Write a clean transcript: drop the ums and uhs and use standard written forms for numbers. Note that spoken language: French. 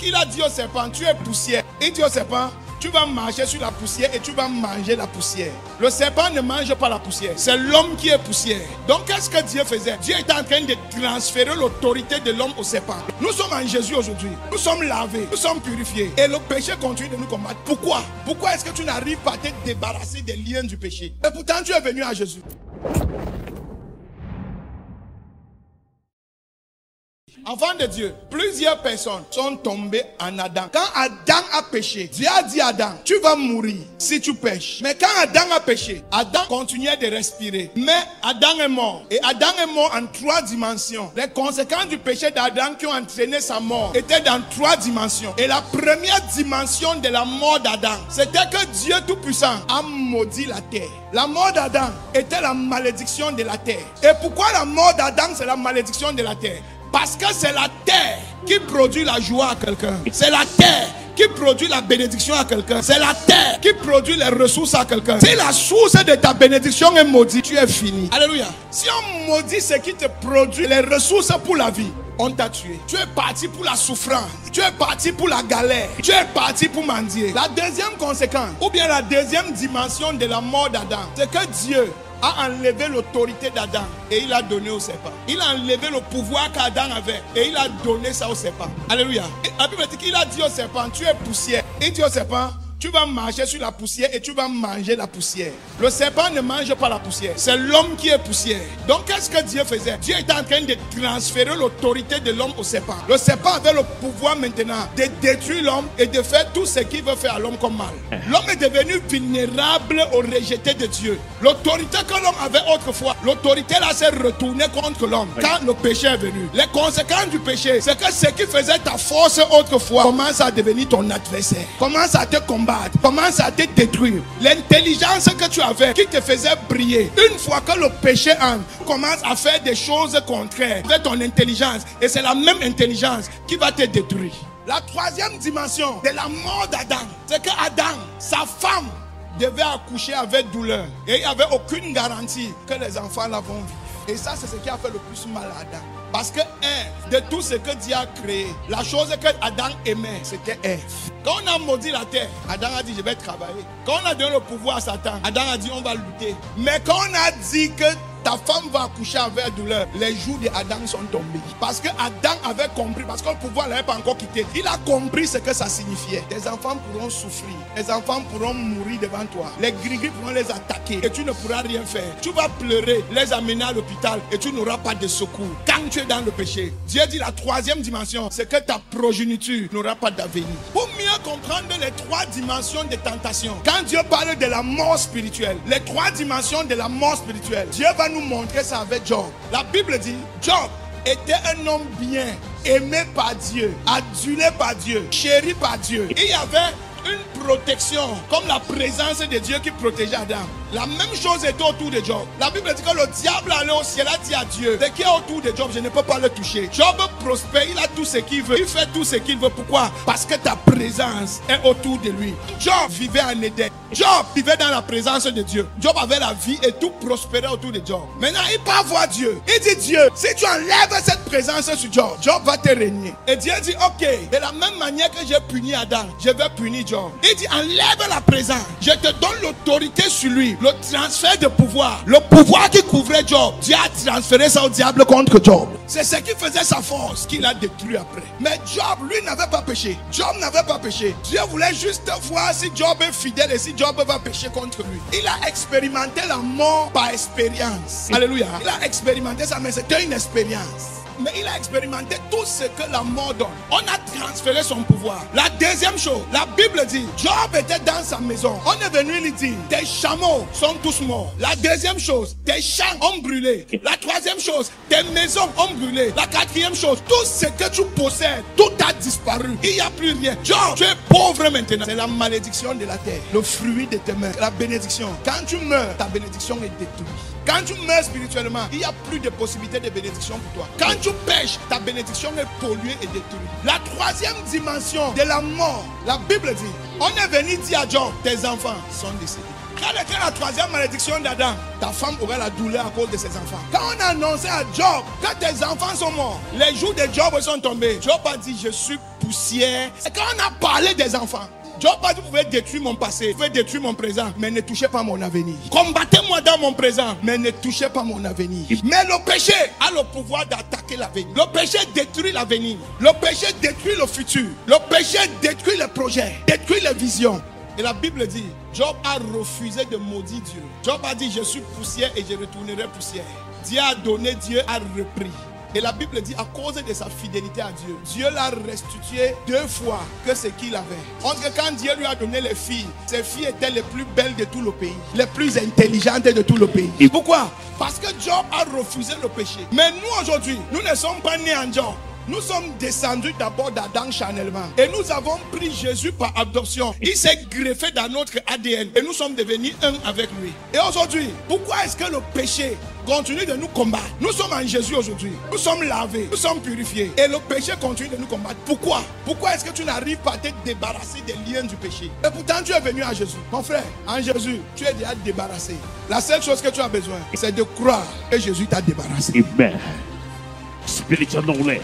Il a dit au serpent, tu es poussière. Il dit au serpent, tu vas marcher sur la poussière et tu vas manger la poussière. Le serpent ne mange pas la poussière. C'est l'homme qui est poussière. Donc qu'est-ce que Dieu faisait? Dieu était en train de transférer l'autorité de l'homme au serpent. Nous sommes en Jésus aujourd'hui. Nous sommes lavés. Nous sommes purifiés. Et le péché continue de nous combattre. Pourquoi? Pourquoi est-ce que tu n'arrives pas à te débarrasser des liens du péché? Et pourtant tu es venu à Jésus. Enfants de Dieu, plusieurs personnes sont tombées en Adam. Quand Adam a péché, Dieu a dit à Adam, tu vas mourir si tu pêches. Mais quand Adam a péché, Adam continuait de respirer. Mais Adam est mort. Et Adam est mort en 3 dimensions. Les conséquences du péché d'Adam qui ont entraîné sa mort étaient dans 3 dimensions. Et la première dimension de la mort d'Adam, c'était que Dieu Tout-Puissant a maudit la terre. La mort d'Adam était la malédiction de la terre. Et pourquoi la mort d'Adam c'est la malédiction de la terre? Parce que c'est la terre qui produit la joie à quelqu'un. C'est la terre qui produit la bénédiction à quelqu'un. C'est la terre qui produit les ressources à quelqu'un. Si la source de ta bénédiction est maudite, tu es fini. Alléluia. Si on maudit ce qui te produit les ressources pour la vie, on t'a tué. Tu es parti pour la souffrance. Tu es parti pour la galère. Tu es parti pour mendier. La deuxième conséquence, ou bien la deuxième dimension de la mort d'Adam, c'est que Dieu a enlevé l'autorité d'Adam et il a donné au serpent. Il a enlevé le pouvoir qu'Adam avait et il a donné ça au serpent. Alléluia. Et la Bible dit qu'il a dit au serpent, tu es poussière. Il dit au serpent, tu vas marcher sur la poussière et tu vas manger la poussière. Le serpent ne mange pas la poussière. C'est l'homme qui est poussière. Donc qu'est-ce que Dieu faisait? Dieu était en train de transférer l'autorité de l'homme au serpent. Le serpent avait le pouvoir maintenant de détruire l'homme et de faire tout ce qu'il veut faire à l'homme comme mal. L'homme est devenu vulnérable au rejeté de Dieu. L'autorité que l'homme avait autrefois, l'autorité là s'est retournée contre l'homme quand le péché est venu. Les conséquences du péché, c'est que ce qui faisait ta force autrefois commence à devenir ton adversaire. Commence à te combattre. Commence à te détruire. L'intelligence que tu avais qui te faisait briller, une fois que le péché entre, commence à faire des choses contraires avec ton intelligence. Et c'est la même intelligence qui va te détruire. La troisième dimension de la mort d'Adam, c'est que Adam, sa femme, devait accoucher avec douleur. Et il n'y avait aucune garantie que les enfants la vont vivre. Et ça, c'est ce qui a fait le plus mal à Adam. Parce que de tout ce que Dieu a créé, la chose que Adam aimait, c'était Ève. Quand on a maudit la terre, Adam a dit, je vais travailler. Quand on a donné le pouvoir à Satan, Adam a dit, on va lutter. Mais quand on a dit que ta femme va accoucher avec douleur, les jours d'Adam sont tombés. Parce que Adam avait compris, parce que le pouvoir ne l'avait pas encore quitté. Il a compris ce que ça signifiait. Tes enfants pourront souffrir. Les enfants pourront mourir devant toi. Les gris-gris pourront les attaquer et tu ne pourras rien faire. Tu vas pleurer, les amener à l'hôpital et tu n'auras pas de secours. Quand tu es dans le péché, Dieu dit la troisième dimension, c'est que ta progéniture n'aura pas d'avenir. Pour mieux comprendre les 3 dimensions de tentation, quand Dieu parle de la mort spirituelle, les 3 dimensions de la mort spirituelle, Dieu va nous montrer ça avec Job. La Bible dit, Job était un homme bien, aimé par Dieu, adulé par Dieu, chéri par Dieu. Il y avait une protection, comme la présence de Dieu qui protégeait Adam. La même chose était autour de Job. La Bible dit que le diable allait au ciel, a dit à Dieu, ce qui est autour de Job, je ne peux pas le toucher. Job prospère, il a tout ce qu'il veut. Il fait tout ce qu'il veut. Pourquoi? Parce que ta présence est autour de lui. Job vivait en Éden. Job vivait dans la présence de Dieu. Job avait la vie et tout prospérait autour de Job. Maintenant, il part voir Dieu. Il dit, Dieu, si tu enlèves cette présence sur Job, Job va te régner. Et Dieu dit, ok, de la même manière que j'ai puni Adam, je vais punir Job. Il dit, enlève la présence. Je te donne l'autorité sur lui. Le transfert de pouvoir. Le pouvoir qui couvrait Job, Dieu a transféré ça au diable contre Job. C'est ce qui faisait sa force qu'il a détruit après. Mais Job, lui, n'avait pas péché. Job n'avait pas péché. Dieu voulait juste voir si Job est fidèle et si Job va pécher contre lui. Il a expérimenté la mort par expérience. Alléluia. Il a expérimenté ça, mais c'était une expérience. Mais il a expérimenté tout ce que la mort donne. On a transféré son pouvoir. La deuxième chose, la Bible dit, Job était dans sa maison. On est venu lui dire, tes chameaux sont tous morts. La deuxième chose, tes champs ont brûlé. La troisième chose, tes maisons ont brûlé. La quatrième chose, tout ce que tu possèdes, tout a disparu. Il n'y a plus rien. Job, tu es pauvre maintenant. C'est la malédiction de la terre. Le fruit de tes mains. La bénédiction. Quand tu meurs, ta bénédiction est détruite. Quand tu meurs spirituellement, il n'y a plus de possibilité de bénédiction pour toi. Quand tu pêches, ta bénédiction est polluée et détruite. La troisième dimension de la mort, la Bible dit, on est venu dire à Job, tes enfants sont décédés. Quelle était la troisième malédiction d'Adam? Ta femme aurait la douleur à cause de ses enfants. Quand on a annoncé à Job que tes enfants sont morts, les jours de Job sont tombés, Job a dit, je suis poussière. Et quand on a parlé des enfants, Job a dit, vous pouvez détruire mon passé, vous pouvez détruire mon présent, mais ne touchez pas mon avenir. Combattez-moi dans mon présent, mais ne touchez pas mon avenir. Mais le péché a le pouvoir d'attaquer l'avenir. Le péché détruit l'avenir. Le péché détruit le futur. Le péché détruit les projets, détruit les visions. Et la Bible dit, Job a refusé de maudire Dieu. Job a dit, je suis poussière et je retournerai poussière. Dieu a donné, Dieu a repris. Et la Bible dit, à cause de sa fidélité à Dieu, Dieu l'a restitué 2 fois que ce qu'il avait. Parce que quand Dieu lui a donné les filles, ces filles étaient les plus belles de tout le pays, les plus intelligentes de tout le pays. Et pourquoi? Parce que Job a refusé le péché. Mais nous aujourd'hui, nous ne sommes pas nés en Job. Nous sommes descendus d'abord d'Adam charnellement. Et nous avons pris Jésus par adoption. Il s'est greffé dans notre ADN. Et nous sommes devenus un avec lui. Et aujourd'hui, pourquoi est-ce que le péché continue de nous combattre? Nous sommes en Jésus aujourd'hui. Nous sommes lavés. Nous sommes purifiés. Et le péché continue de nous combattre. Pourquoi? Pourquoi est-ce que tu n'arrives pas à te débarrasser des liens du péché? Et pourtant tu es venu à Jésus. Mon frère, en Jésus, tu es déjà débarrassé. La seule chose que tu as besoin, c'est de croire que Jésus t'a débarrassé. Amen. Spiritual knowledge.